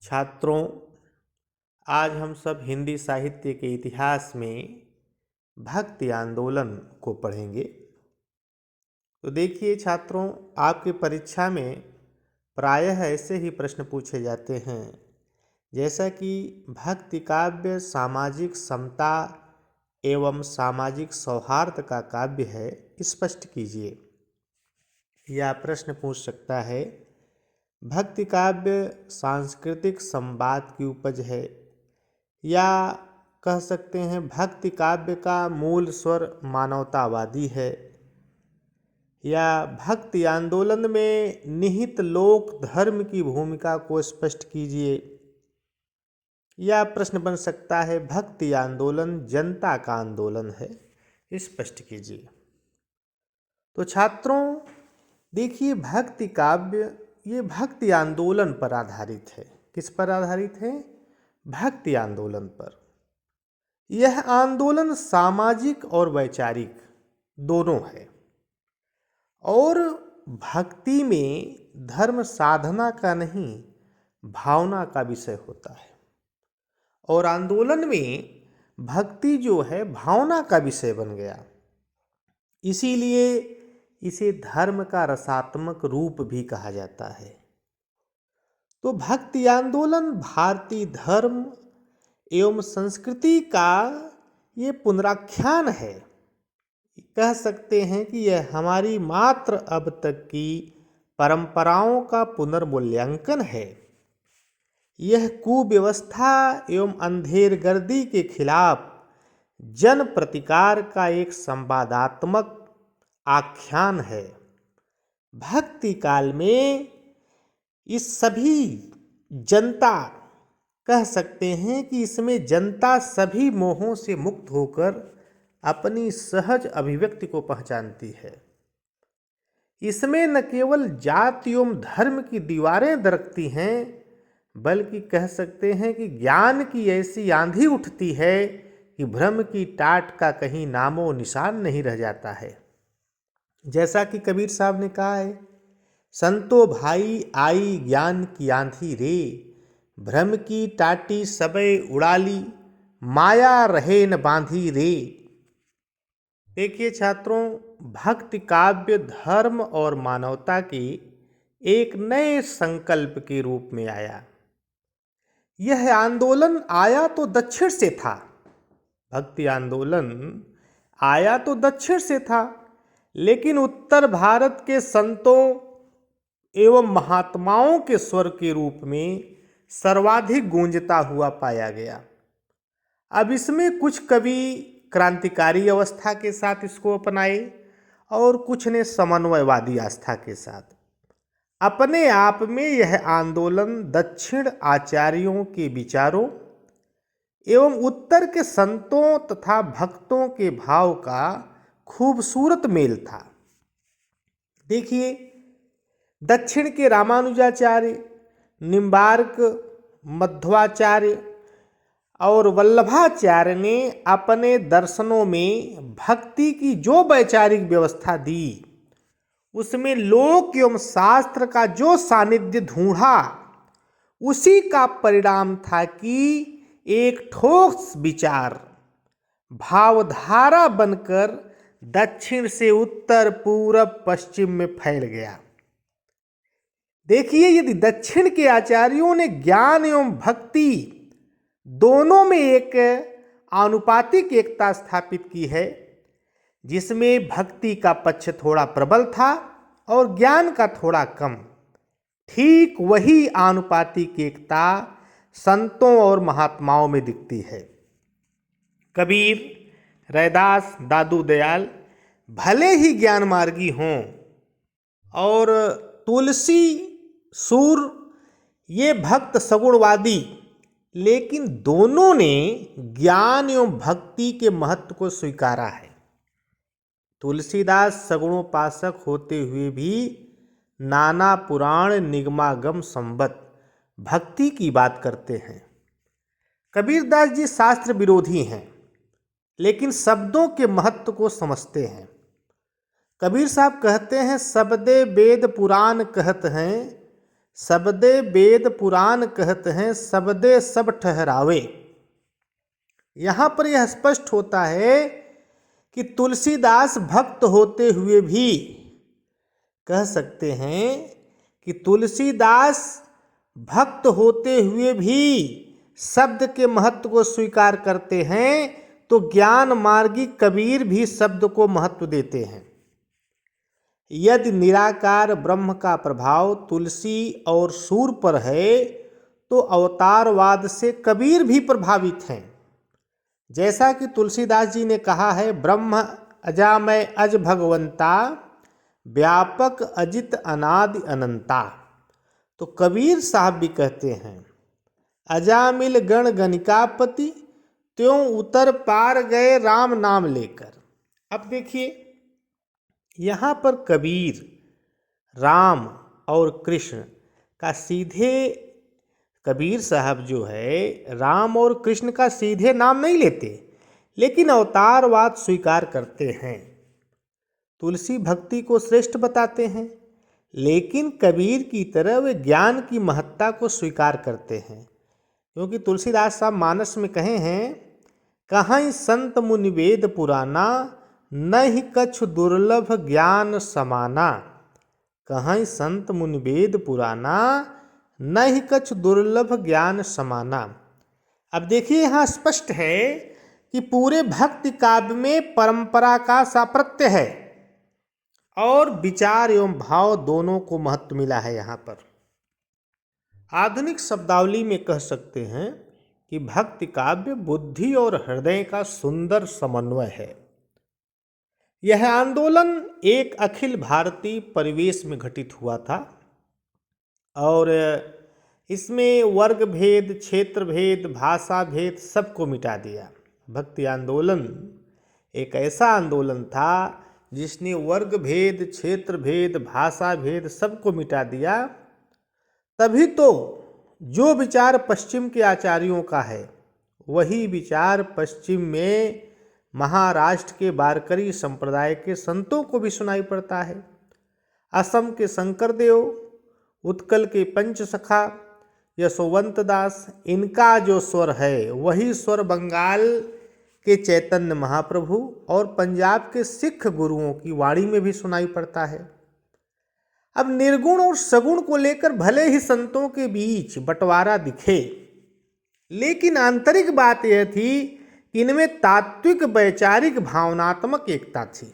छात्रों, आज हम सब हिंदी साहित्य के इतिहास में भक्ति आंदोलन को पढ़ेंगे। तो देखिए छात्रों, आपकी परीक्षा में प्रायः ऐसे ही प्रश्न पूछे जाते हैं, जैसा कि भक्ति काव्य सामाजिक समता एवं सामाजिक सौहार्द का काव्य है, स्पष्ट कीजिए। यह प्रश्न पूछ सकता है, भक्ति काव्य सांस्कृतिक संवाद की उपज है, या कह सकते हैं भक्ति काव्य का मूल स्वर मानवतावादी है, या भक्ति आंदोलन में निहित लोक धर्म की भूमिका को स्पष्ट कीजिए। यह प्रश्न बन सकता है, भक्ति आंदोलन जनता का आंदोलन है, स्पष्ट कीजिए। तो छात्रों देखिए, भक्ति काव्य ये भक्ति आंदोलन पर आधारित है। किस पर आधारित है? भक्ति आंदोलन पर। यह आंदोलन सामाजिक और वैचारिक दोनों है, और भक्ति में धर्म साधना का नहीं, भावना का विषय होता है, और आंदोलन में भक्ति जो है भावना का विषय बन गया। इसीलिए इसे धर्म का रसात्मक रूप भी कहा जाता है। तो भक्ति आंदोलन भारतीय धर्म एवं संस्कृति का ये पुनराख्यान है। कह सकते हैं कि यह हमारी मात्र अब तक की परंपराओं का पुनर्मूल्यांकन है। यह कुव्यवस्था एवं अंधेरगर्दी के खिलाफ जन प्रतिकार का एक संवादात्मक आख्यान है। भक्ति काल में इस सभी जनता, कह सकते हैं कि इसमें जनता सभी मोहों से मुक्त होकर अपनी सहज अभिव्यक्ति को पहचानती है। इसमें न केवल जाति एवं धर्म की दीवारें दरकती हैं, बल्कि कह सकते हैं कि ज्ञान की ऐसी आंधी उठती है कि भ्रम की टाट का कहीं नामो निशान नहीं रह जाता है। जैसा कि कबीर साहब ने कहा है, संतो भाई आई ज्ञान की आंधी रे, भ्रम की टाटी सबे उड़ाली, माया रहे न बांधी रे। देखिए छात्रों, भक्ति काव्य धर्म और मानवता के एक नए संकल्प के रूप में आया। यह आंदोलन आया तो दक्षिण से था। भक्ति आंदोलन आया तो दक्षिण से था, लेकिन उत्तर भारत के संतों एवं महात्माओं के स्वर के रूप में सर्वाधिक गूंजता हुआ पाया गया। अब इसमें कुछ कवि क्रांतिकारी अवस्था के साथ इसको अपनाए, और कुछ ने समन्वयवादी आस्था के साथ। अपने आप में यह आंदोलन दक्षिण आचार्यों के विचारों एवं उत्तर के संतों तथा भक्तों के भाव का खूबसूरत मेल था। देखिए, दक्षिण के रामानुजाचार्य, निम्बार्क, मध्वाचार्य और वल्लभाचार्य ने अपने दर्शनों में भक्ति की जो वैचारिक व्यवस्था दी, उसमें लोक एवं शास्त्र का जो सानिध्य ढूंढा, उसी का परिणाम था कि एक ठोस विचार भावधारा बनकर दक्षिण से उत्तर, पूरब, पश्चिम में फैल गया। देखिए, यदि दक्षिण के आचार्यों ने ज्ञान एवं भक्ति दोनों में एक आनुपातिक एकता स्थापित की है, जिसमें भक्ति का पक्ष थोड़ा प्रबल था और ज्ञान का थोड़ा कम, ठीक वही आनुपातिक एकता संतों और महात्माओं में दिखती है। कबीर, रैदास, दादू दयाल भले ही ज्ञान मार्गी हों, और तुलसी, सूर ये भक्त सगुणवादी, लेकिन दोनों ने ज्ञान एवं भक्ति के महत्व को स्वीकारा है। तुलसीदास सगुणोपासक होते हुए भी नाना पुराण निगमागम संबत भक्ति की बात करते हैं। कबीरदास जी शास्त्र विरोधी हैं, लेकिन शब्दों के महत्व को समझते हैं। कबीर साहब कहते हैं, शब्दे वेद पुराण कहत हैं, सबदे वेद पुराण कहते हैं, सबदे सब ठहरावे। यहाँ पर यह स्पष्ट होता है कि तुलसीदास भक्त होते हुए भी कह सकते हैं कि तुलसीदास भक्त होते हुए भी शब्द के महत्व को स्वीकार करते हैं, तो ज्ञान मार्गी कबीर भी शब्द को महत्व देते हैं। यदि निराकार ब्रह्म का प्रभाव तुलसी और सूर पर है, तो अवतारवाद से कबीर भी प्रभावित हैं। जैसा कि तुलसीदास जी ने कहा है, ब्रह्म अजामय अज भगवंता, व्यापक अजित अनादि अनंता। तो कबीर साहब भी कहते हैं, अजामिल गण गणिकापति, त्यों उतर पार गए राम नाम लेकर। अब देखिए, यहाँ पर कबीर राम और कृष्ण का सीधे, कबीर साहब जो है राम और कृष्ण का सीधे नाम नहीं लेते, लेकिन अवतारवाद स्वीकार करते हैं। तुलसी भक्ति को श्रेष्ठ बताते हैं, लेकिन कबीर की तरह वे ज्ञान की महत्ता को स्वीकार करते हैं। क्योंकि तुलसीदास साहब मानस में कहे हैं, कहीं संत मुनि वेद पुराना, नहीं कछु दुर्लभ ज्ञान समाना। कहीं संत मुनि वेद पुराना, नहीं कछु दुर्लभ ज्ञान समाना। अब देखिए, यहाँ स्पष्ट है कि पूरे भक्ति काव्य में परंपरा का साप्रत्य है और विचार एवं भाव दोनों को महत्व मिला है। यहाँ पर आधुनिक शब्दावली में कह सकते हैं कि भक्ति काव्य बुद्धि और हृदय का सुंदर समन्वय है। यह आंदोलन एक अखिल भारतीय परिवेश में घटित हुआ था और इसमें वर्ग भेद, क्षेत्र भेद, भाषा भेद सबको मिटा दिया। भक्ति आंदोलन एक ऐसा आंदोलन था जिसने वर्ग भेद, क्षेत्र भेद, भाषा भेद सबको मिटा दिया। तभी तो जो विचार पश्चिम के आचार्यों का है, वही विचार पश्चिम में महाराष्ट्र के वारकरी संप्रदाय के संतों को भी सुनाई पड़ता है। असम के शंकरदेव, उत्कल के पंचसखा यशोवंत दास, इनका जो स्वर है वही स्वर बंगाल के चैतन्य महाप्रभु और पंजाब के सिख गुरुओं की वाणी में भी सुनाई पड़ता है। अब निर्गुण और सगुण को लेकर भले ही संतों के बीच बंटवारा दिखे, लेकिन आंतरिक बात यह थी कि इनमें तात्विक, वैचारिक, भावनात्मक एकता थी।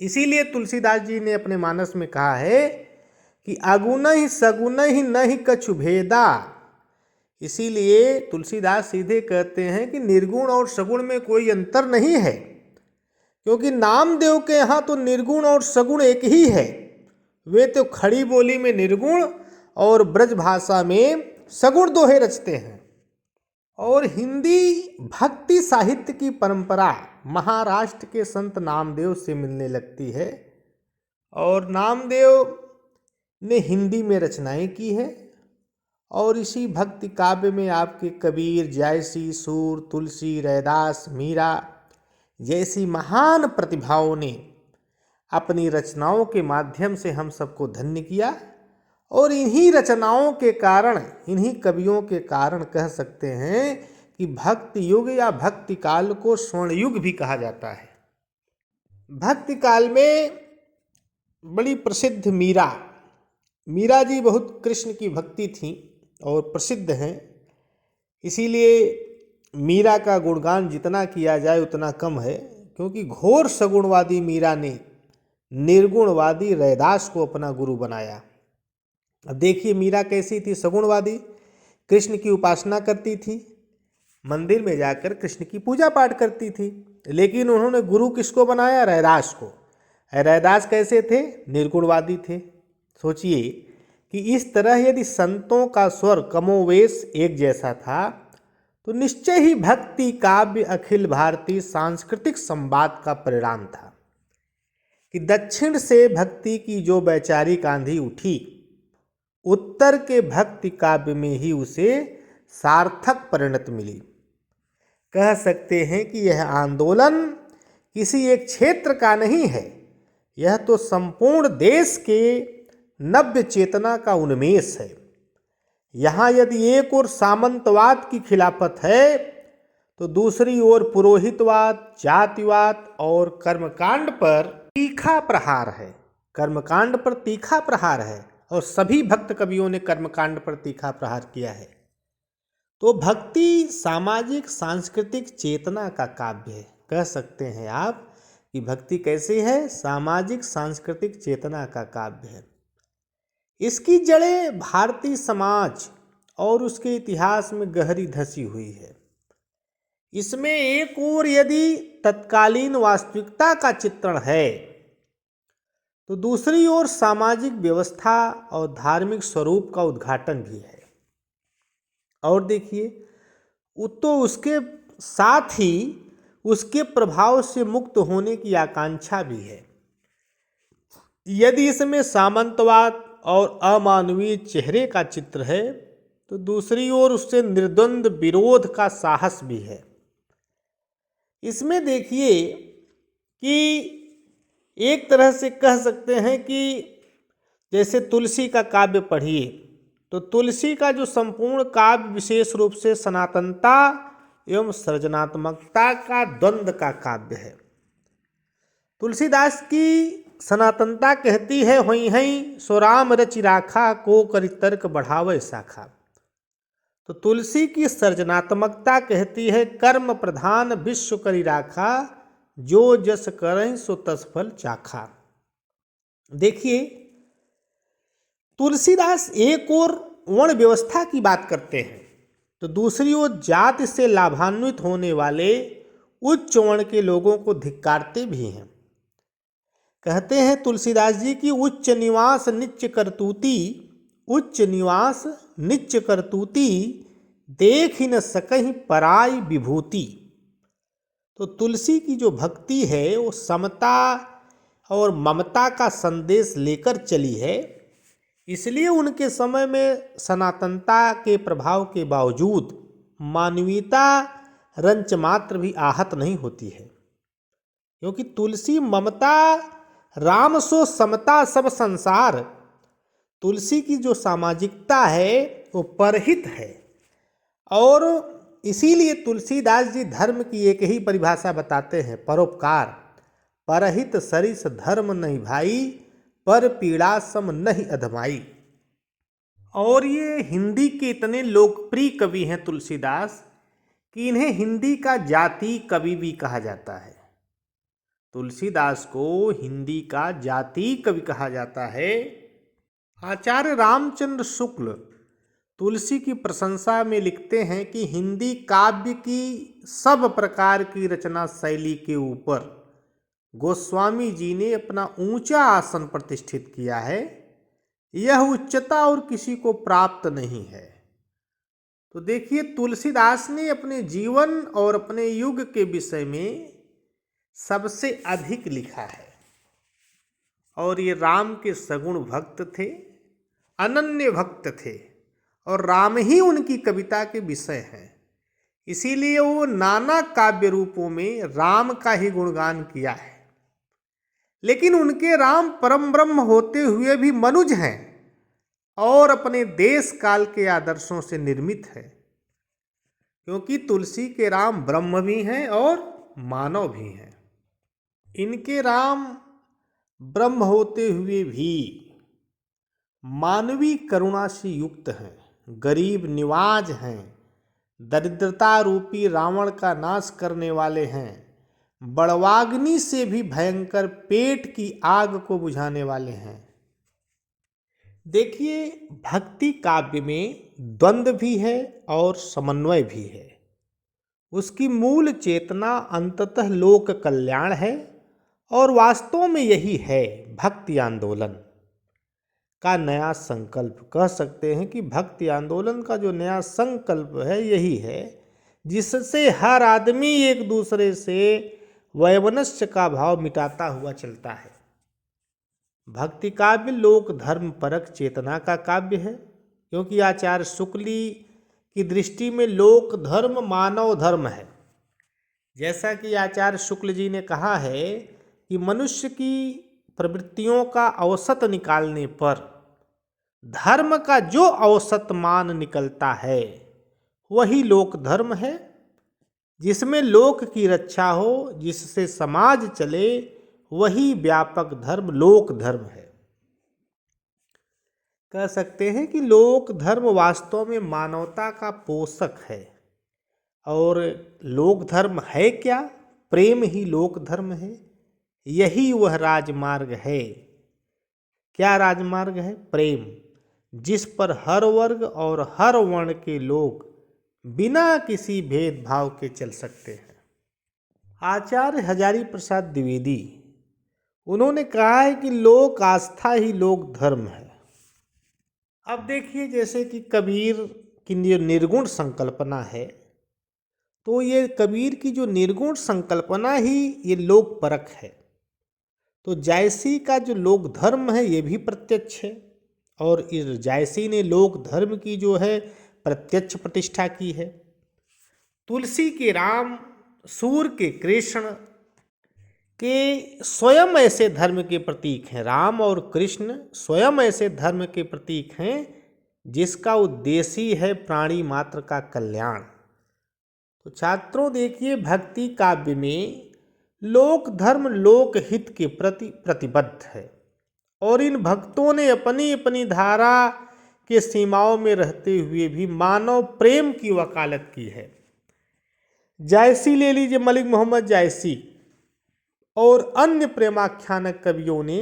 इसीलिए तुलसीदास जी ने अपने मानस में कहा है कि अगुण ही सगुण ही नहीं कछु भेदा। इसीलिए तुलसीदास सीधे कहते हैं कि निर्गुण और सगुण में कोई अंतर नहीं है, क्योंकि नामदेव के यहाँ तो निर्गुण और सगुण एक ही है। वे तो खड़ी बोली में निर्गुण और ब्रज भाषा में सगुण दोहे रचते हैं। और हिंदी भक्ति साहित्य की परंपरा महाराष्ट्र के संत नामदेव से मिलने लगती है और नामदेव ने हिंदी में रचनाएं की है। और इसी भक्ति काव्य में आपके कबीर, जायसी, सूर, तुलसी, रैदास, मीरा जैसी महान प्रतिभाओं ने अपनी रचनाओं के माध्यम से हम सबको धन्य किया। और इन्हीं रचनाओं के कारण, इन्हीं कवियों के कारण कह सकते हैं कि भक्ति युग या भक्ति काल को स्वर्ण युग भी कहा जाता है। भक्ति काल में बड़ी प्रसिद्ध मीरा जी बहुत कृष्ण की भक्ति थी और प्रसिद्ध हैं। इसीलिए मीरा का गुणगान जितना किया जाए उतना कम है, क्योंकि घोर सगुणवादी मीरा ने निर्गुणवादी रैदास को अपना गुरु बनाया। अब देखिए मीरा कैसी थी, सगुणवादी, कृष्ण की उपासना करती थी, मंदिर में जाकर कृष्ण की पूजा पाठ करती थी, लेकिन उन्होंने गुरु किसको बनाया? रैदास को। रैदास कैसे थे? निर्गुणवादी थे। सोचिए कि इस तरह यदि संतों का स्वर कमोवेश एक जैसा था, तो निश्चय ही भक्ति काव्य अखिल भारतीय सांस्कृतिक संवाद का परिणाम था कि दक्षिण से भक्ति की जो वैचारिक आंधी उठी, उत्तर के भक्ति काव्य में ही उसे सार्थक परिणति मिली। कह सकते हैं कि यह आंदोलन किसी एक क्षेत्र का नहीं है, यह तो संपूर्ण देश के नव्य चेतना का उन्मेष है। यहाँ यदि एक ओर सामंतवाद की खिलाफत है तो दूसरी ओर पुरोहितवाद, जातिवाद और कर्मकांड पर तीखा प्रहार है। कर्मकांड पर तीखा प्रहार है और सभी भक्त कवियों ने कर्मकांड पर तीखा प्रहार किया है। तो भक्ति सामाजिक सांस्कृतिक चेतना का काव्य है। कह सकते हैं आप कि भक्ति कैसी है? सामाजिक सांस्कृतिक चेतना का काव्य है। इसकी जड़ें भारतीय समाज और उसके इतिहास में गहरी धसी हुई है। इसमें एक ओर यदि तत्कालीन वास्तविकता का चित्रण है तो दूसरी ओर सामाजिक व्यवस्था और धार्मिक स्वरूप का उद्घाटन भी है। और देखिए, तो उसके साथ ही उसके प्रभाव से मुक्त होने की आकांक्षा भी है। यदि इसमें सामंतवाद और अमानवीय चेहरे का चित्र है तो दूसरी ओर उससे निर्द्वंद विरोध का साहस भी है। इसमें देखिए कि एक तरह से कह सकते हैं कि जैसे तुलसी का काव्य पढ़िए तो तुलसी का जो संपूर्ण काव्य विशेष रूप से सनातनता एवं सृजनात्मकता का द्वंद्व का काव्य है। तुलसीदास की सनातनता कहती है, होई हई सो राम रचि राखा को करि तर्क बढ़ावे शाखा। तो तुलसी की सृजनात्मकता कहती है, कर्म प्रधान विश्व करि राखा, जो जस करहि सो तस फल चाखा। देखिए, तुलसीदास एक ओर वर्ण व्यवस्था की बात करते हैं तो दूसरी ओर जाति से लाभान्वित होने वाले उच्च वर्ण के लोगों को धिक्कारते भी हैं। कहते हैं तुलसीदास जी की उच्च निवास नीच करतूती, उच्च निवास नीच करतूती, देख ही न सकहीं पराई विभूति। तो तुलसी की जो भक्ति है वो समता और ममता का संदेश लेकर चली है। इसलिए उनके समय में सनातनता के प्रभाव के बावजूद मानवीयता रंच मात्र भी आहत नहीं होती है, क्योंकि तुलसी ममता राम सो समता सब संसार। तुलसी की जो सामाजिकता है वो परहित है और इसीलिए तुलसीदास जी धर्म की एक ही परिभाषा बताते हैं, परोपकार। परहित सरिस धर्म नहीं भाई, पर पीड़ा सम नहीं अधमाई। और ये हिंदी के इतने लोकप्रिय कवि हैं तुलसीदास कि इन्हें हिंदी का जाति कवि भी कहा जाता है। तुलसीदास को हिंदी का जाति कवि कहा जाता है। आचार्य रामचंद्र शुक्ल तुलसी की प्रशंसा में लिखते हैं कि हिंदी काव्य की सब प्रकार की रचना शैली के ऊपर गोस्वामी जी ने अपना ऊंचा आसन प्रतिष्ठित किया है। यह उच्चता और किसी को प्राप्त नहीं है। तो देखिए, तुलसीदास ने अपने जीवन और अपने युग के विषय में सबसे अधिक लिखा है और ये राम के सगुण भक्त थे, अनन्य भक्त थे और राम ही उनकी कविता के विषय हैं। इसीलिए वो नाना काव्य रूपों में राम का ही गुणगान किया है। लेकिन उनके राम परम ब्रह्म होते हुए भी मनुज हैं और अपने देश काल के आदर्शों से निर्मित है, क्योंकि तुलसी के राम ब्रह्म भी हैं और मानव भी हैं। इनके राम ब्रह्म होते हुए भी मानवीय करुणा से युक्त हैं, गरीब निवाज हैं, दरिद्रता रूपी रावण का नाश करने वाले हैं, बड़वाग्नि से भी भयंकर पेट की आग को बुझाने वाले हैं। देखिए, भक्ति काव्य में द्वंद्व भी है और समन्वय भी है। उसकी मूल चेतना अंततः लोक कल्याण है और वास्तव में यही है भक्ति आंदोलन का नया संकल्प। कह सकते हैं कि भक्ति आंदोलन का जो नया संकल्प है यही है, जिससे हर आदमी एक दूसरे से वैमनस्य का भाव मिटाता हुआ चलता है। भक्ति काव्य लोक धर्म परक चेतना का काव्य है, क्योंकि आचार्य शुक्ली की दृष्टि में लोक धर्म मानव धर्म है। जैसा कि आचार्य शुक्ल जी ने कहा है कि मनुष्य की प्रवृत्तियों का औसत निकालने पर धर्म का जो औसत मान निकलता है वही लोक धर्म है। जिसमें लोक की रक्षा हो, जिससे समाज चले, वही व्यापक धर्म लोक धर्म है। कह सकते हैं कि लोक धर्म वास्तव में मानवता का पोषक है। और लोक धर्म है क्या? प्रेम ही लोक धर्म है। यही वह राजमार्ग है। क्या राजमार्ग है? प्रेम, जिस पर हर वर्ग और हर वर्ण के लोग बिना किसी भेदभाव के चल सकते हैं। आचार्य हजारी प्रसाद द्विवेदी, उन्होंने कहा है कि लोक आस्था ही लोक धर्म है। अब देखिए, जैसे कि कबीर की जो निर्गुण संकल्पना है, तो ये कबीर की जो निर्गुण संकल्पना ही ये लोक परक है। तो जायसी का जो लोक धर्म है ये भी प्रत्यक्ष है, और इस जायसी ने लोक धर्म की जो है प्रत्यक्ष प्रतिष्ठा की है। तुलसी के राम, सूर के कृष्ण के स्वयं ऐसे धर्म के प्रतीक हैं। राम और कृष्ण स्वयं ऐसे धर्म के प्रतीक हैं जिसका उद्देश्य ही है प्राणी मात्र का कल्याण। तो छात्रों देखिए, भक्ति काव्य में लोक धर्म लोकहित के प्रति प्रतिबद्ध है, और इन भक्तों ने अपनी अपनी धारा के सीमाओं में रहते हुए भी मानव प्रेम की वकालत की है। जायसी ले लीजिए, मलिक मोहम्मद जायसी और अन्य प्रेमाख्यानक कवियों ने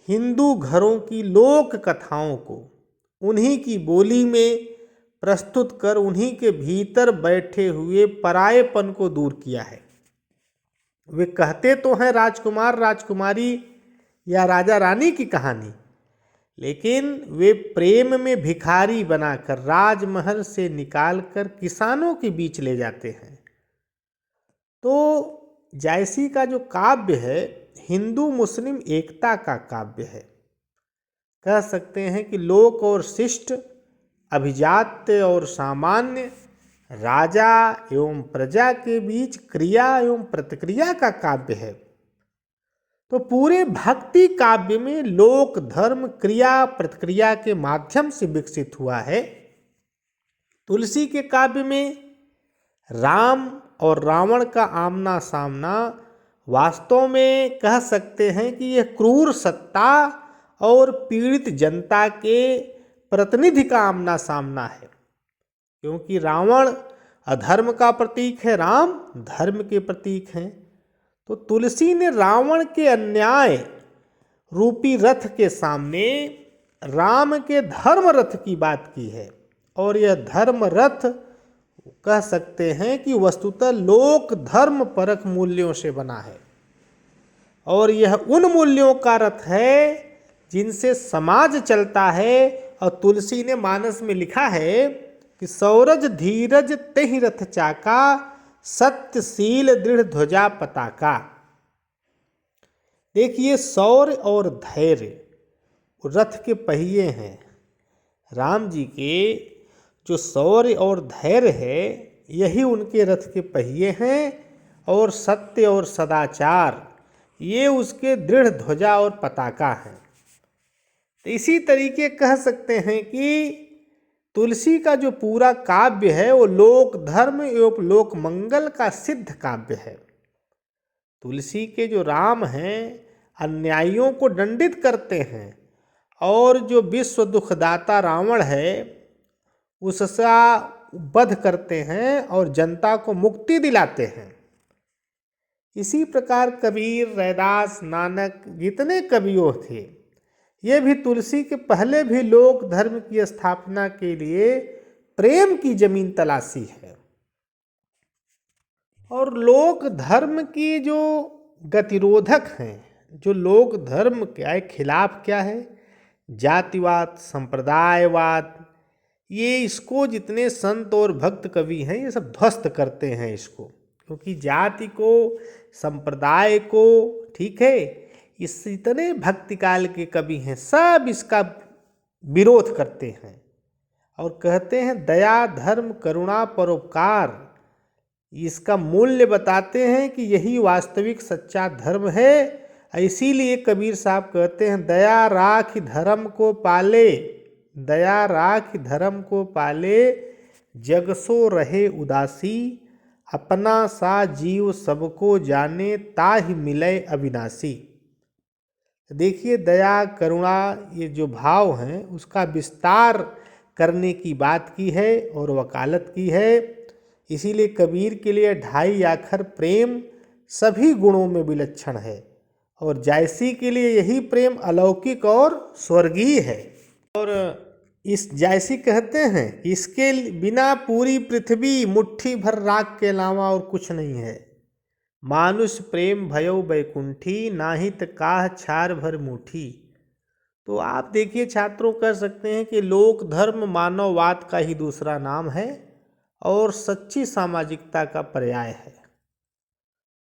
हिंदू घरों की लोक कथाओं को उन्हीं की बोली में प्रस्तुत कर उन्हीं के भीतर बैठे हुए परायेपन को दूर किया है। वे कहते तो हैं राजकुमार राजकुमारी या राजा रानी की कहानी, लेकिन वे प्रेम में भिखारी बनाकर राजमहल से निकालकर किसानों के बीच ले जाते हैं। तो जायसी का जो काव्य है हिंदू मुस्लिम एकता का काव्य है। कह सकते हैं कि लोक और शिष्ट, अभिजात्य और सामान्य, राजा एवं प्रजा के बीच क्रिया एवं प्रतिक्रिया का काव्य है। तो पूरे भक्ति काव्य में लोक धर्म क्रिया प्रतिक्रिया के माध्यम से विकसित हुआ है। तुलसी के काव्य में राम और रावण का आमना सामना वास्तव में कह सकते हैं कि यह क्रूर सत्ता और पीड़ित जनता के प्रतिनिधि का आमना सामना है, क्योंकि रावण अधर्म का प्रतीक है, राम धर्म के प्रतीक हैं। तो तुलसी ने रावण के अन्याय रूपी रथ के सामने राम के धर्म रथ की बात की है, और यह धर्म रथ कह सकते हैं कि वस्तुतः लोक धर्म परक मूल्यों से बना है, और यह उन मूल्यों का रथ है जिनसे समाज चलता है। और तुलसी ने मानस में लिखा है कि सौरज धीरज तेहि रथ चाका, सत्यशील दृढ़ ध्वजा पताका। देखिए, सौर्य और धैर्य रथ के पहिए हैं। राम जी के जो शौर्य और धैर्य है यही उनके रथ के पहिए हैं, और सत्य और सदाचार ये उसके दृढ़ ध्वजा और पताका हैं। तो इसी तरीके कह सकते हैं कि तुलसी का जो पूरा काव्य है वो लोक धर्म एवं लोक मंगल का सिद्ध काव्य है। तुलसी के जो राम हैं अन्यायियों को दंडित करते हैं, और जो विश्व दुखदाता रावण है उसका वध करते हैं और जनता को मुक्ति दिलाते हैं। इसी प्रकार कबीर, रैदास, नानक जितने कवियों थे ये भी तुलसी के पहले भी लोक धर्म की स्थापना के लिए प्रेम की जमीन तलाशी है। और लोक धर्म की जो गतिरोधक हैं, जो लोक धर्म के खिलाफ क्या है, जातिवाद, संप्रदायवाद, ये इसको जितने संत और भक्त कवि हैं ये सब ध्वस्त करते हैं इसको, क्योंकि जाति को, संप्रदाय को, ठीक है, इस इतने भक्ति काल के कवि हैं सब इसका विरोध करते हैं और कहते हैं दया धर्म करुणा परोपकार, इसका मूल्य बताते हैं कि यही वास्तविक सच्चा धर्म है। इसीलिए कबीर साहब कहते हैं दया राख धर्म को पाले, दया राख धर्म को पाले, जग सो रहे उदासी, अपना सा जीव सबको जाने, ताहि मिले अविनाशी। देखिए दया करुणा ये जो भाव हैं उसका विस्तार करने की बात की है और वकालत की है। इसीलिए कबीर के लिए 2.5 आखर प्रेम सभी गुणों में विलक्षण है और जायसी के लिए यही प्रेम अलौकिक और स्वर्गीय है। और इस जायसी कहते हैं इसके बिना पूरी पृथ्वी मुट्ठी भर राख के अलावा और कुछ नहीं है। मानुष प्रेम भयो बैकुंठी, नाहित काह छार भर मुठी। तो आप देखिए छात्रों कह सकते हैं कि लोक धर्म मानववाद का ही दूसरा नाम है और सच्ची सामाजिकता का पर्याय है।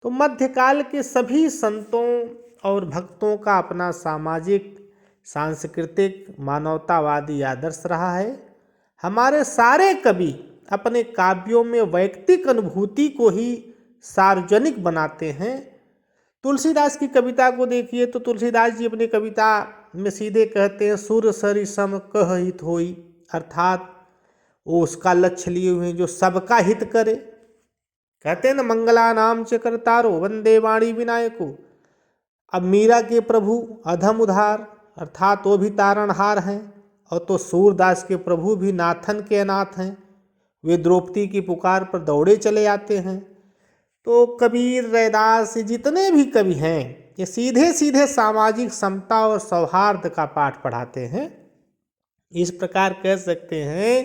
तो मध्यकाल के सभी संतों और भक्तों का अपना सामाजिक, सांस्कृतिक, मानवतावादी आदर्श रहा है। हमारे सारे कवि अपने काव्यों में वैयक्तिक अनुभूति को ही सार्वजनिक बनाते हैं। तुलसीदास की कविता को देखिए तो तुलसीदास जी अपनी कविता में सीधे कहते हैं सुर सरि सम कह हित होई, अर्थात वो उसका लक्ष्य लिए हुए हैं जो सबका हित करे। कहते हैं ना मंगला नाम च करतारो, वंदे वाणी विनायको। अब मीरा के प्रभु अधम उधार, अर्थात वो भी तारणहार हैं, और तो सूरदास के प्रभु भी नाथन के अनाथ हैं, वे द्रौपदी की पुकार पर दौड़े चले आते हैं। तो कबीर, रैदास, जितने भी कवि हैं ये सीधे सीधे सामाजिक समता और सौहार्द का पाठ पढ़ाते हैं। इस प्रकार कह सकते हैं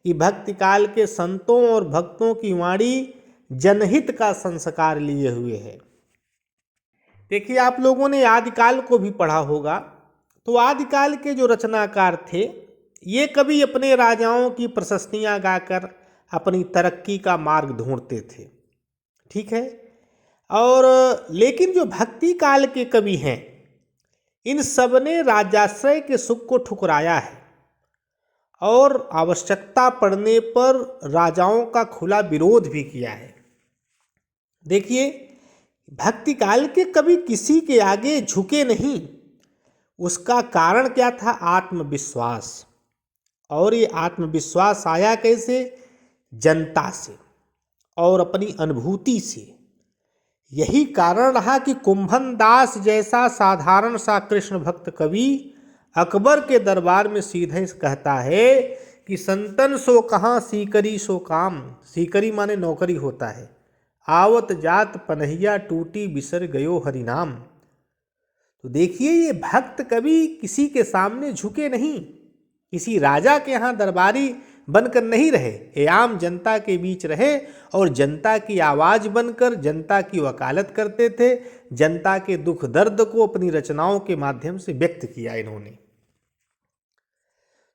कि भक्ति काल के संतों और भक्तों की वाणी जनहित का संस्कार लिए हुए है। देखिए आप लोगों ने आदिकाल को भी पढ़ा होगा, तो आदिकाल के जो रचनाकार थे ये कभी अपने राजाओं की प्रशस्तियां गाकर अपनी तरक्की का मार्ग ढूंढते थे, ठीक है। और लेकिन जो भक्ति काल के कवि हैं इन सब ने राजाश्रय के सुख को ठुकराया है और आवश्यकता पड़ने पर राजाओं का खुला विरोध भी किया है। देखिए भक्ति काल के कवि किसी के आगे झुके नहीं। उसका कारण क्या था? आत्मविश्वास। और ये आत्मविश्वास आया कैसे? जनता से और अपनी अनुभूति से। यही कारण रहा कि कुंभन दास जैसा साधारण सा कृष्ण भक्त कवि अकबर के दरबार में सीधे कहता है कि संतन सो कहाँ सीकरी सो काम। सीकरी माने नौकरी होता है। आवत जात पनहिया टूटी बिसर गयो हरिनाम। तो देखिए ये भक्त कवि किसी के सामने झुके नहीं, किसी राजा के यहाँ दरबारी बनकर नहीं रहे, ये आम जनता के बीच रहे और जनता की आवाज़ बनकर जनता की वकालत करते थे। जनता के दुख दर्द को अपनी रचनाओं के माध्यम से व्यक्त किया इन्होंने।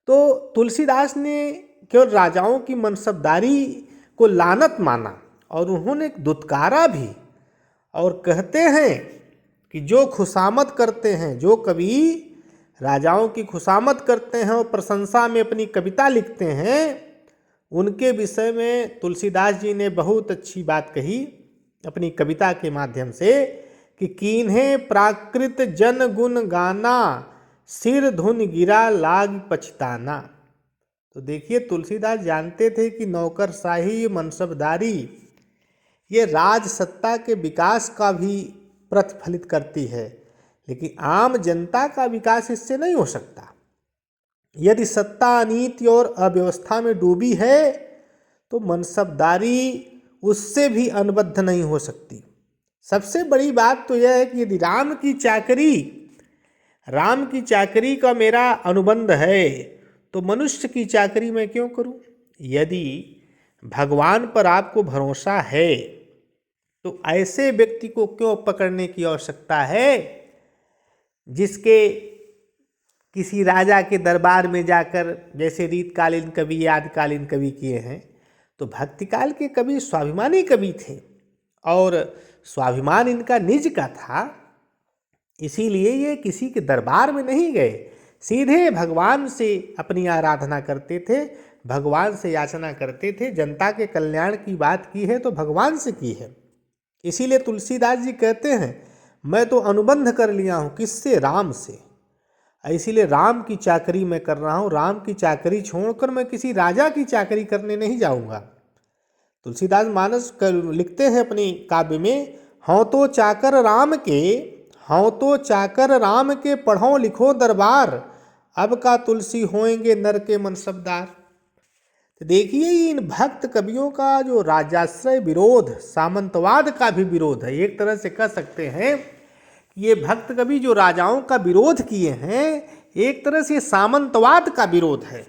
तो तुलसीदास ने केवल राजाओं की मनसबदारी को लानत माना और उन्होंने दुत्कारा भी, और कहते हैं कि जो खुशामद करते हैं, जो कवि राजाओं की खुशामद करते हैं और प्रशंसा में अपनी कविता लिखते हैं, उनके विषय में तुलसीदास जी ने बहुत अच्छी बात कही अपनी कविता के माध्यम से कि कीन्हे प्राकृत जन गुण गाना, सिर धुन गिरा लाग पछताना। तो देखिए तुलसीदास जानते थे कि नौकरशाही, मनसबदारी ये राज सत्ता के विकास का भी प्रतिफलित करती है, लेकिन आम जनता का विकास इससे नहीं हो सकता। यदि सत्ता अनीति और अव्यवस्था में डूबी है तो मनसबदारी उससे भी अनबद्ध नहीं हो सकती। सबसे बड़ी बात तो यह है कि यदि राम की चाकरी का मेरा अनुबंध है तो मनुष्य की चाकरी मैं क्यों करूं? यदि भगवान पर आपको भरोसा है तो ऐसे व्यक्ति को क्यों पकड़ने की आवश्यकता है जिसके किसी राजा के दरबार में जाकर, जैसे रीतकालीन कवि, आदिकालीन कवि किए हैं। तो भक्तिकाल के कवि स्वाभिमानी कवि थे और स्वाभिमान इनका निज का था, इसीलिए ये किसी के दरबार में नहीं गए, सीधे भगवान से अपनी आराधना करते थे, भगवान से याचना करते थे। जनता के कल्याण की बात की है तो भगवान से की है। इसीलिए तुलसीदास जी कहते हैं मैं तो अनुबंध कर लिया हूँ, किससे? राम से। इसीलिए राम की चाकरी मैं कर रहा हूँ, राम की चाकरी छोड़कर मैं किसी राजा की चाकरी करने नहीं जाऊँगा। तुलसीदास मानस लिखते हैं अपनी काव्य में, हों तो चाकर राम के, हों तो चाकर राम के, पढ़ो लिखो दरबार, अब का तुलसी होएंगे नर के मनसबदार। तो देखिए इन भक्त कवियों का जो राजाश्रय विरोध, सामंतवाद का भी विरोध है। एक तरह से कह सकते हैं कि ये भक्त कवि जो राजाओं का विरोध किए हैं, एक तरह से सामंतवाद का विरोध है।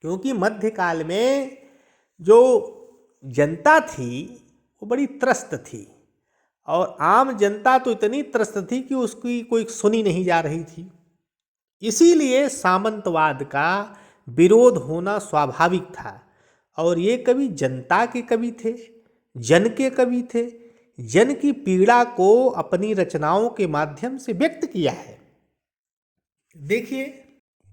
क्योंकि मध्यकाल में जो जनता थी वो बड़ी त्रस्त थी, और आम जनता तो इतनी त्रस्त थी कि उसकी कोई सुनी नहीं जा रही थी। इसीलिए सामंतवाद का विरोध होना स्वाभाविक था। और ये कवि जनता के कवि थे, जन के कवि थे, जन की पीड़ा को अपनी रचनाओं के माध्यम से व्यक्त किया है। देखिए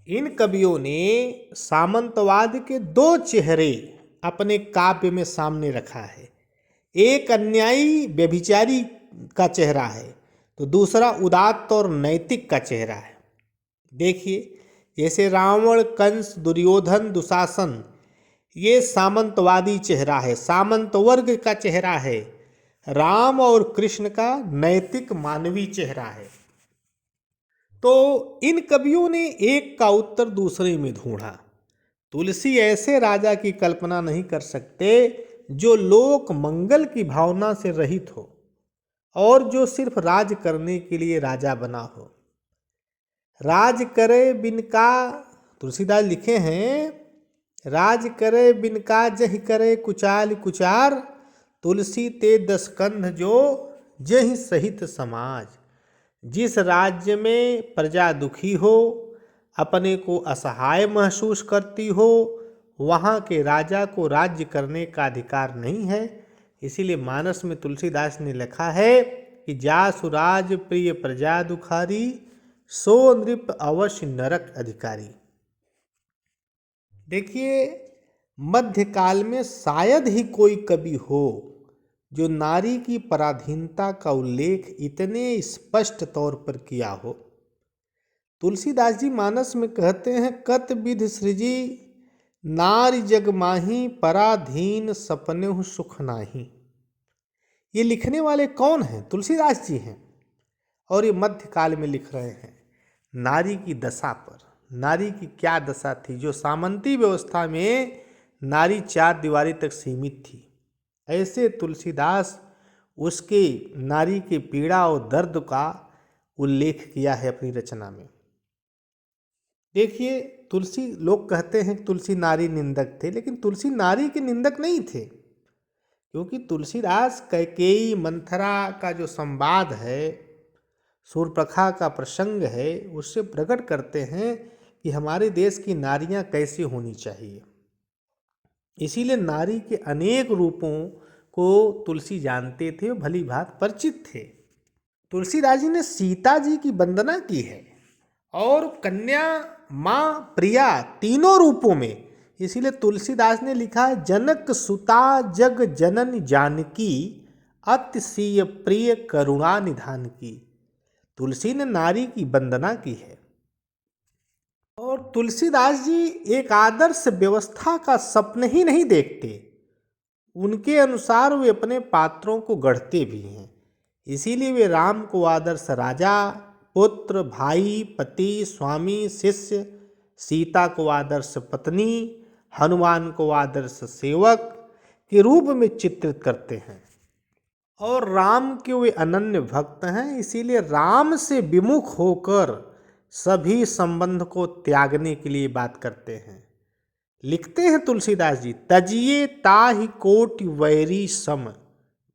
इन कवियों ने सामंतवाद के दो चेहरे अपने काव्य में सामने रखा है। एक अन्यायी व्यभिचारी का चेहरा है, तो दूसरा उदात्त और नैतिक का चेहरा है। देखिए जैसे रावण, कंस, दुर्योधन, दुशासन, ये सामंतवादी चेहरा है, सामंत वर्ग का चेहरा है। राम और कृष्ण का नैतिक मानवीय चेहरा है। तो इन कवियों ने एक का उत्तर दूसरे में ढूंढा। तुलसी ऐसे राजा की कल्पना नहीं कर सकते जो लोक मंगल की भावना से रहित हो और जो सिर्फ राज करने के लिए राजा बना हो। राज करे बिनका, तुलसीदास लिखे हैं, राज करे बिनका जहि करे कुचाल कुचार, तुलसी ते दस कंध जो जहि सहित समाज। जिस राज्य में प्रजा दुखी हो, अपने को असहाय महसूस करती हो, वहाँ के राजा को राज्य करने का अधिकार नहीं है। इसीलिए मानस में तुलसीदास ने लिखा है कि जासु राज प्रिय प्रजा दुखारी, सो नृप अवश्य नरक अधिकारी। देखिए मध्यकाल में शायद ही कोई कवि हो जो नारी की पराधीनता का उल्लेख इतने स्पष्ट तौर पर किया हो। तुलसीदास जी मानस में कहते हैं, कत विधि सृजी नारी जग माही, पराधीन सपनेहु सुख नाही। ये लिखने वाले कौन हैं? तुलसीदास जी हैं। और ये मध्यकाल में लिख रहे हैं नारी की दशा पर। नारी की क्या दशा थी? जो सामंती व्यवस्था में नारी चार दीवारी तक सीमित थी, ऐसे तुलसीदास उसके नारी के पीड़ा और दर्द का उल्लेख किया है अपनी रचना में। देखिए तुलसी, लोग कहते हैं कि तुलसी नारी निंदक थे, लेकिन तुलसी नारी के निंदक नहीं थे। क्योंकि तुलसीदास कैकेयी मंथरा का जो संवाद है, शूर्पणखा का प्रसंग है, उससे प्रकट करते हैं कि हमारे देश की नारियां कैसी होनी चाहिए। इसीलिए नारी के अनेक रूपों को तुलसी जानते थे, भली भांति परिचित थे। तुलसीदास जी ने सीता जी की वंदना की है और कन्या, माँ, प्रिया, तीनों रूपों में। इसीलिए तुलसीदास ने लिखा है, जनक सुता जग जनन जानकी, अतिशय प्रिय करुणा निधान की। तुलसी ने नारी की वंदना की है। और तुलसीदास जी एक आदर्श व्यवस्था का सपने ही नहीं देखते, उनके अनुसार वे अपने पात्रों को गढ़ते भी हैं। इसीलिए वे राम को आदर्श राजा, पुत्र, भाई, पति, स्वामी, शिष्य, सीता को आदर्श पत्नी, हनुमान को आदर्श सेवक के रूप में चित्रित करते हैं। और राम के वे अनन्य भक्त हैं। इसीलिए राम से विमुख होकर सभी संबंध को त्यागने के लिए बात करते हैं। लिखते हैं तुलसीदास जी, तजिए ताहि कोटि वैरी सम,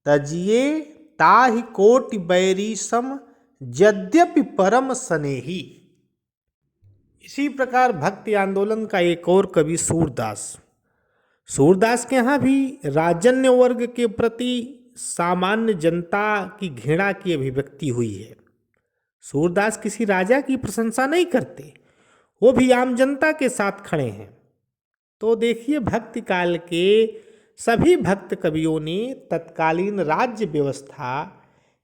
तजिए ताहि कोटि वैरी सम, यद्यपि परम स्नेही। इसी प्रकार भक्ति आंदोलन का एक और कवि सूरदास। सूरदास के यहाँ भी राजन्य वर्ग के प्रति सामान्य जनता की घृणा की अभिव्यक्ति हुई है। सूरदास किसी राजा की प्रशंसा नहीं करते, वो भी आम जनता के साथ खड़े हैं। तो देखिए भक्ति काल के सभी भक्त कवियों ने तत्कालीन राज्य व्यवस्था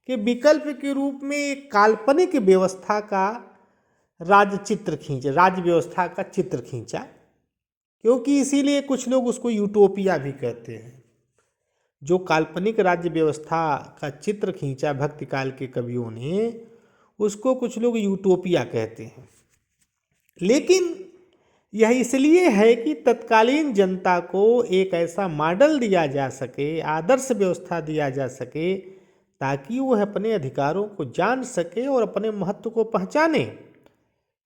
के विकल्प के रूप में एक काल्पनिक व्यवस्था का राज्य व्यवस्था का चित्र खींचा, क्योंकि इसीलिए कुछ लोग उसको यूटोपिया भी कहते हैं। जो काल्पनिक राज्य व्यवस्था का चित्र खींचा भक्ति काल के कवियों ने, उसको कुछ लोग यूटोपिया कहते हैं। लेकिन यह इसलिए है कि तत्कालीन जनता को एक ऐसा मॉडल दिया जा सके, आदर्श व्यवस्था दिया जा सके, ताकि वह अपने अधिकारों को जान सके और अपने महत्व को पहचाने,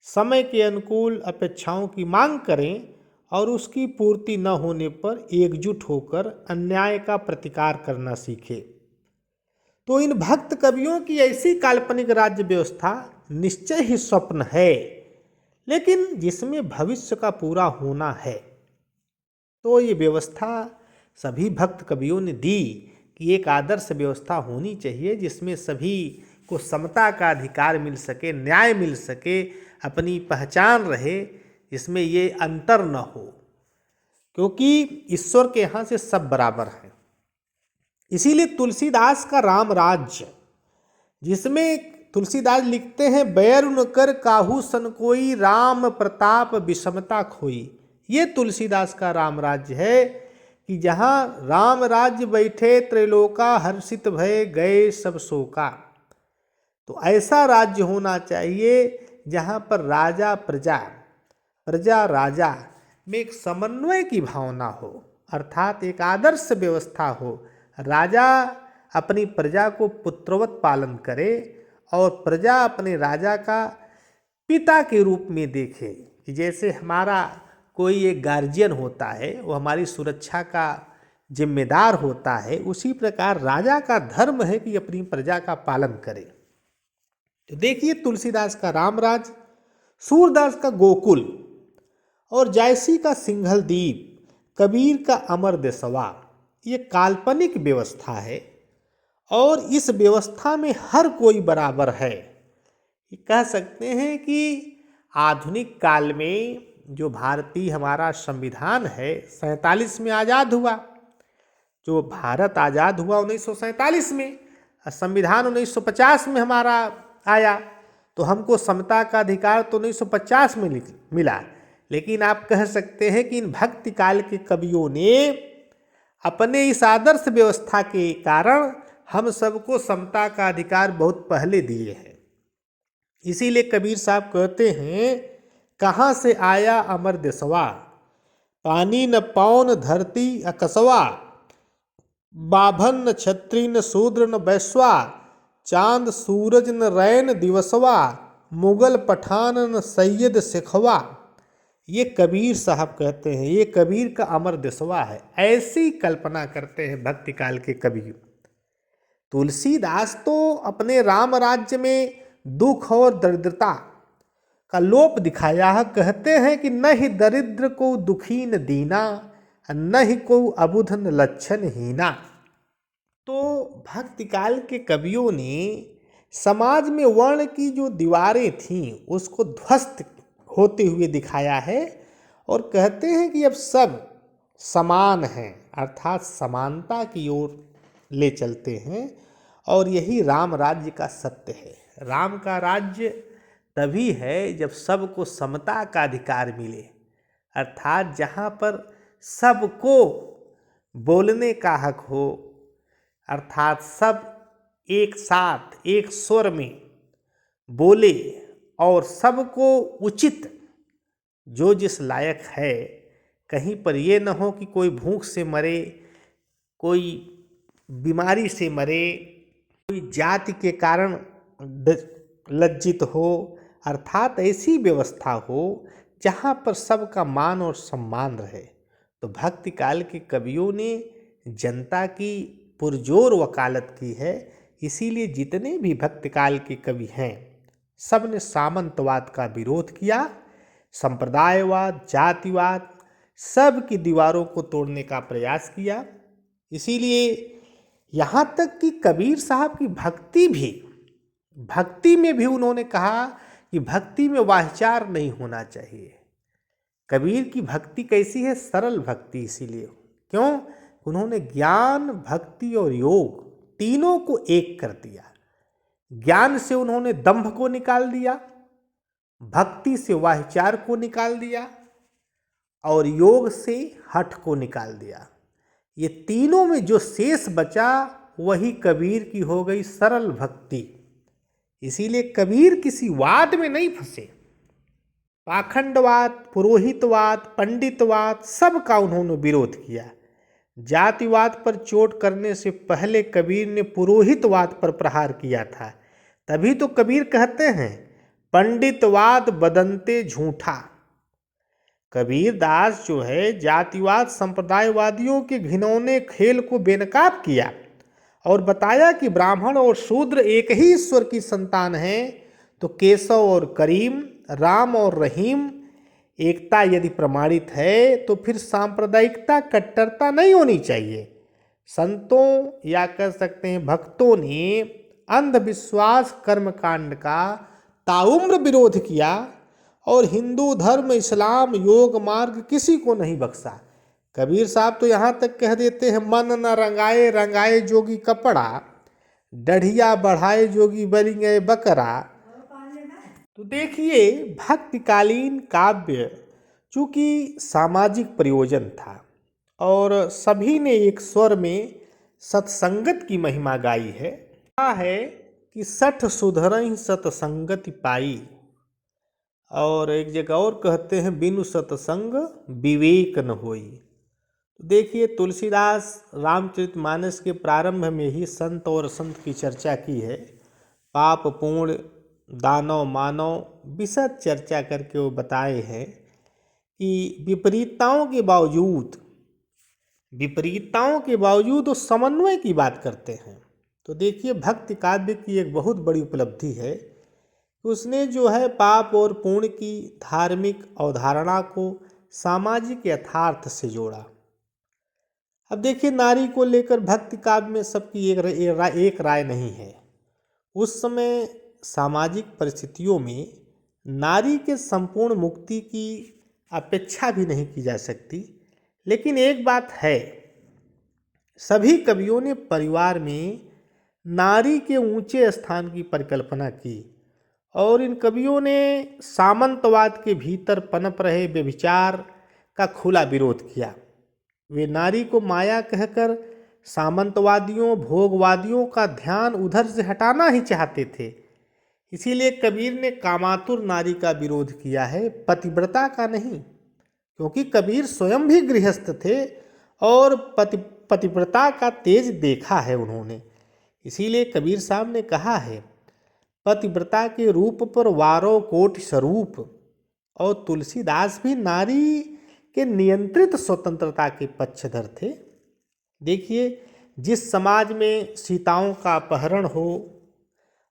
समय के अनुकूल अपेक्षाओं की मांग करें और उसकी पूर्ति न होने पर एकजुट होकर अन्याय का प्रतिकार करना सीखे। तो इन भक्त कवियों की ऐसी काल्पनिक राज्य व्यवस्था निश्चय ही स्वप्न है, लेकिन जिसमें भविष्य का पूरा होना है। तो ये व्यवस्था सभी भक्त कवियों ने दी कि एक आदर्श व्यवस्था होनी चाहिए जिसमें सभी को समता का अधिकार मिल सके, न्याय मिल सके, अपनी पहचान रहे, जिसमें ये अंतर न हो, क्योंकि ईश्वर के यहाँ से सब बराबर हैं। इसीलिए तुलसीदास का राम राज्य, जिसमें तुलसीदास लिखते हैं, बैर न कर काहू सन कोई, राम प्रताप विषमता खोई। ये तुलसीदास का राम राज्य है कि जहाँ राम राज्य बैठे त्रैलोका, हर्षित भय गए सब शोका। तो ऐसा राज्य होना चाहिए जहाँ पर राजा प्रजा, प्रजा राजा में एक समन्वय की भावना हो, अर्थात एक आदर्श व्यवस्था हो। राजा अपनी प्रजा को पुत्रवत पालन करे और प्रजा अपने राजा का पिता के रूप में देखे, कि जैसे हमारा कोई एक गार्जियन होता है, वो हमारी सुरक्षा का जिम्मेदार होता है, उसी प्रकार राजा का धर्म है कि अपनी प्रजा का पालन करे। तो देखिए तुलसीदास का रामराज, सूरदास का गोकुल और जायसी का सिंघल द्वीप, कबीर का अमर देशवा, ये काल्पनिक व्यवस्था है और इस व्यवस्था में हर कोई बराबर है। ये कह सकते हैं कि आधुनिक काल में जो भारतीय हमारा संविधान है 47 में आज़ाद हुआ, जो भारत आज़ाद हुआ 1947 में, संविधान 1950 में हमारा आया, तो हमको समता का अधिकार तो 1950 में मिला। लेकिन आप कह सकते हैं कि इन भक्ति काल के कवियों ने अपने इस आदर्श व्यवस्था के कारण हम सबको समता का अधिकार बहुत पहले दिए हैं। इसीलिए कबीर साहब कहते हैं, कहाँ से आया अमर देशवा, पानी न पौन धरती अकसवा, बाभन न छत्री न शूद्र न वैश्वा, चांद सूरज न रैन दिवसवा, मुगल पठान न सैयद सिखवा। ये कबीर साहब कहते हैं, ये कबीर का अमर देशवा है। ऐसी कल्पना करते हैं भक्ति काल के कवि। तुलसीदास तो अपने राम राज्य में दुख और दरिद्रता का लोप दिखाया है। कहते हैं कि न ही दरिद्र को दुखी न दीना, न ही को अबुध न लक्षण हीना। तो भक्ति काल के कवियों ने समाज में वर्ण की जो दीवारें थीं उसको ध्वस्त होते हुए दिखाया है और कहते हैं कि अब सब समान हैं, अर्थात समानता की ओर ले चलते हैं। और यही राम राज्य का सत्य है। राम का राज्य तभी है जब सबको समता का अधिकार मिले, अर्थात जहाँ पर सबको बोलने का हक हो, अर्थात सब एक साथ एक स्वर में बोले और सबको उचित जो जिस लायक है, कहीं पर ये न हो कि कोई भूख से मरे, कोई बीमारी से मरे, कोई जाति के कारण लज्जित हो, अर्थात ऐसी व्यवस्था हो जहाँ पर सबका मान और सम्मान रहे। तो भक्ति काल के कवियों ने जनता की पुरजोर वकालत की है। इसीलिए जितने भी भक्ति काल के कवि हैं सब ने सामंतवाद का विरोध किया, संप्रदायवाद, जातिवाद, सब की दीवारों को तोड़ने का प्रयास किया। इसीलिए यहाँ तक कि कबीर साहब की भक्ति में भी उन्होंने कहा कि भक्ति में वाहिचार नहीं होना चाहिए। कबीर की भक्ति कैसी है? सरल भक्ति। इसीलिए क्यों? उन्होंने ज्ञान, भक्ति और योग तीनों को एक कर दिया। ज्ञान से उन्होंने दंभ को निकाल दिया, भक्ति से वाह्याचार को निकाल दिया और योग से हठ को निकाल दिया। ये तीनों में जो शेष बचा वही कबीर की हो गई सरल भक्ति। इसीलिए कबीर किसी वाद में नहीं फंसे। पाखंडवाद, पुरोहितवाद, पंडितवाद सबका उन्होंने विरोध किया। जातिवाद पर चोट करने से पहले कबीर ने पुरोहितवाद पर प्रहार किया था। तभी तो कबीर कहते हैं पंडितवाद बदनते झूठा। कबीर दास जो है जातिवाद संप्रदायवादियों के घिनौने खेल को बेनकाब किया और बताया कि ब्राह्मण और शूद्र एक ही ईश्वर की संतान हैं। तो केशव और करीम, राम और रहीम एकता यदि प्रमाणित है तो फिर सांप्रदायिकता, कट्टरता नहीं होनी चाहिए। संतों या कह सकते हैं भक्तों ने अंधविश्वास कर्मकांड का ताउम्र विरोध किया और हिंदू धर्म, इस्लाम, योग मार्ग किसी को नहीं बख्शा। कबीर साहब तो यहाँ तक कह देते हैं मन न रंगाए रंगाए जोगी कपड़ा, डढ़िया बढ़ाए जोगी बरी गए बकरा। तो देखिए भक्तिकालीन काव्य चूँकि सामाजिक प्रयोजन था और सभी ने एक स्वर में सत्संगत की महिमा गाई है। कहा है कि सठ सुधरहि सतसंगति पाई, और एक जगह और कहते हैं बिनु सत्संग विवेक न होई। तो देखिए तुलसीदास रामचरितमानस के प्रारंभ में ही संत और संत की चर्चा की है। पाप पूर्ण, दानव मानव विशद चर्चा करके वो बताए हैं कि विपरीतताओं के बावजूद वो समन्वय की बात करते हैं। तो देखिए भक्ति काव्य की एक बहुत बड़ी उपलब्धि है कि उसने जो है पाप और पुण्य की धार्मिक अवधारणा को सामाजिक यथार्थ से जोड़ा। अब देखिए नारी को लेकर भक्ति काव्य में सबकी एक राय नहीं है। उस समय सामाजिक परिस्थितियों में नारी के संपूर्ण मुक्ति की अपेक्षा भी नहीं की जा सकती। लेकिन एक बात है, सभी कवियों ने परिवार में नारी के ऊंचे स्थान की परिकल्पना की और इन कवियों ने सामंतवाद के भीतर पनप रहे व्यभिचार का खुला विरोध किया। वे नारी को माया कहकर सामंतवादियों, भोगवादियों का ध्यान उधर से हटाना ही चाहते थे। इसीलिए कबीर ने कामातुर नारी का विरोध किया है, पतिव्रता का नहीं, क्योंकि कबीर स्वयं भी गृहस्थ थे और पतिव्रता का तेज देखा है उन्होंने। इसीलिए कबीर साहब ने कहा है पतिव्रता के रूप पर वारो कोटि स्वरूप। और तुलसीदास भी नारी के नियंत्रित स्वतंत्रता के पक्षधर थे। देखिए जिस समाज में सीताओं का अपहरण हो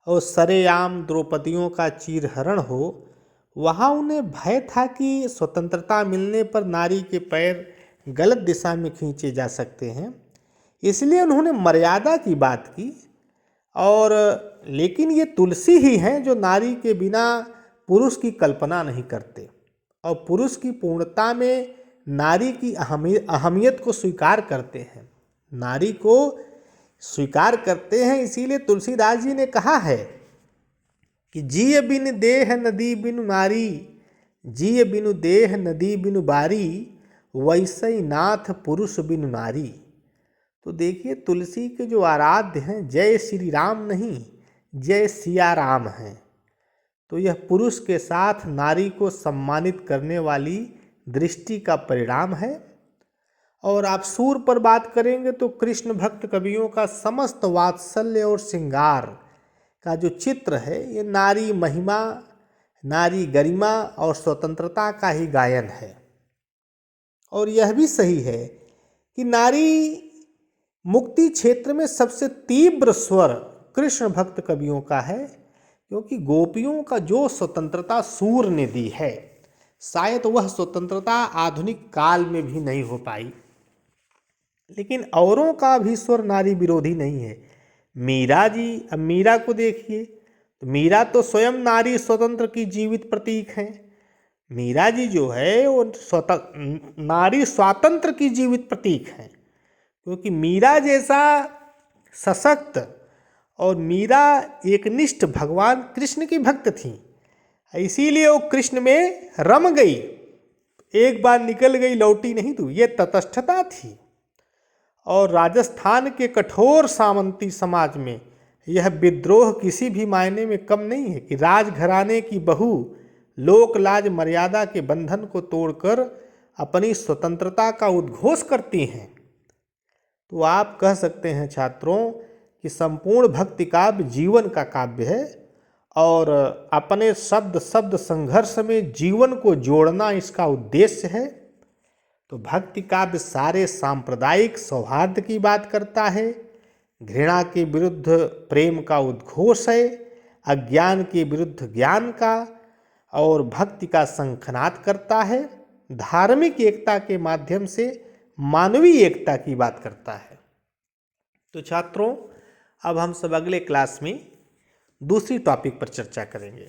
और सरेआम द्रौपदियों का चीरहरण हो, वहाँ उन्हें भय था कि स्वतंत्रता मिलने पर नारी के पैर गलत दिशा में खींचे जा सकते हैं। इसलिए उन्होंने मर्यादा की बात की। और लेकिन ये तुलसी ही हैं जो नारी के बिना पुरुष की कल्पना नहीं करते और पुरुष की पूर्णता में नारी की अहमियत को स्वीकार करते हैं, नारी को स्वीकार करते हैं। इसीलिए तुलसीदास जी ने कहा है कि जिय बिन देह नदी बिनु नारी, जिय बिनु देह नदी बिनु बारी, वैसे नाथ पुरुष बिनु नारी। तो देखिए तुलसी के जो आराध्य हैं जय श्री राम नहीं, जय सिया राम हैं। तो यह पुरुष के साथ नारी को सम्मानित करने वाली दृष्टि का परिणाम है। और आप सूर पर बात करेंगे तो कृष्ण भक्त कवियों का समस्त वात्सल्य और श्रृंगार का जो चित्र है ये नारी महिमा, नारी गरिमा और स्वतंत्रता का ही गायन है। और यह भी सही है कि नारी मुक्ति क्षेत्र में सबसे तीव्र स्वर कृष्ण भक्त कवियों का है, क्योंकि गोपियों का जो स्वतंत्रता सूर ने दी है शायद वह स्वतंत्रता आधुनिक काल में भी नहीं हो पाई। लेकिन औरों का भी स्वर नारी विरोधी नहीं है। मीरा जी, अब मीरा को देखिए तो मीरा तो स्वयं नारी स्वतंत्र की जीवित प्रतीक हैं। मीरा जी जो है वो नारी स्वातंत्र की जीवित प्रतीक हैं, क्योंकि मीरा जैसा सशक्त और मीरा एकनिष्ठ भगवान कृष्ण की भक्त थीं। इसीलिए वो कृष्ण में रम गई, एक बार निकल गई लौटी नहीं तू, ये तटस्थता थी। और राजस्थान के कठोर सामंती समाज में यह विद्रोह किसी भी मायने में कम नहीं है कि राजघराने की बहू लोक लाज मर्यादा के बंधन को तोड़कर अपनी स्वतंत्रता का उद्घोष करती हैं। तो आप कह सकते हैं छात्रों कि संपूर्ण भक्ति काव्य जीवन का काव्य है और अपने शब्द शब्द संघर्ष में जीवन को जोड़ना इसका उद्देश्य है। तो भक्ति काव्य सारे सांप्रदायिक सौहार्द की बात करता है, घृणा के विरुद्ध प्रेम का उद्घोष है, अज्ञान के विरुद्ध ज्ञान का, और भक्ति का शंखनाद करता है, धार्मिक एकता के माध्यम से मानवीय एकता की बात करता है। तो छात्रों, अब हम सब अगले क्लास में दूसरी टॉपिक पर चर्चा करेंगे।